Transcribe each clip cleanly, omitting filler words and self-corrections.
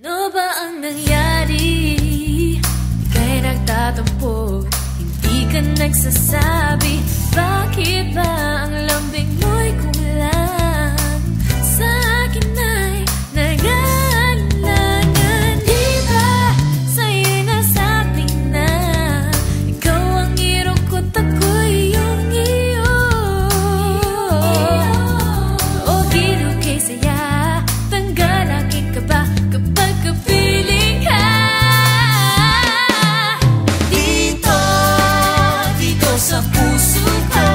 Ano ba ang nangyari? Ika'y nagtatampo, hindi ka nagsasabi. Bakit ba ang lambing mo'y kulang? Sa akin ay nag-aalangan. Di ba sa'yo'y nasabi na ikaw ang iro ko't ako'y iyong iyo? O giro kay saya, tanggal aking kaba kapag kapiling ka. Dito sa puso ko,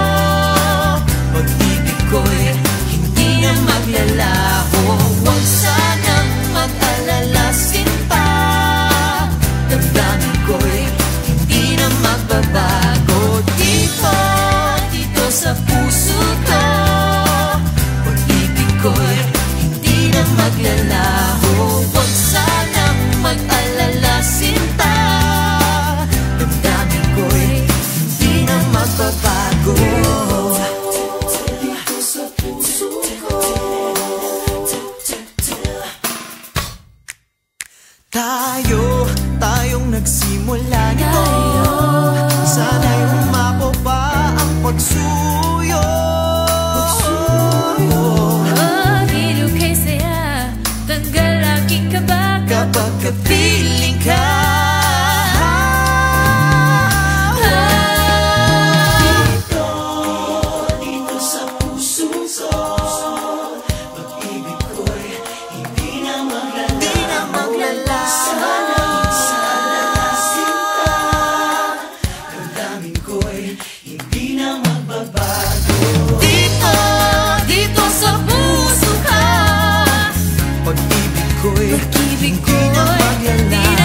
pag-ibig ko'y hindi na maglalaho. Huwag sanang mag-alala, sinta. Damdamin ko'y hindi na magbabago. Dito sa puso ko, pag-ibig ko'y hindi na maglalaho. Huwag sanang mag-alala, sinta. Damdamin ko'y hindi na magbabago. Dito sa puso ko. Tayong nagsimula nito. Sana'y umako pa ang pagsuyo. Giro kay saya, tanggal aking kaba Kapag kapiling ka. Dito sa puso ko, pag-ibig ko'y hindi na maglalaho. Sana sinta. Damdamin ko'y hindi na magbabago. Dito sa puso ka, Pag-ibig ko'y pag-ibig hindi na ko'y maglalaho.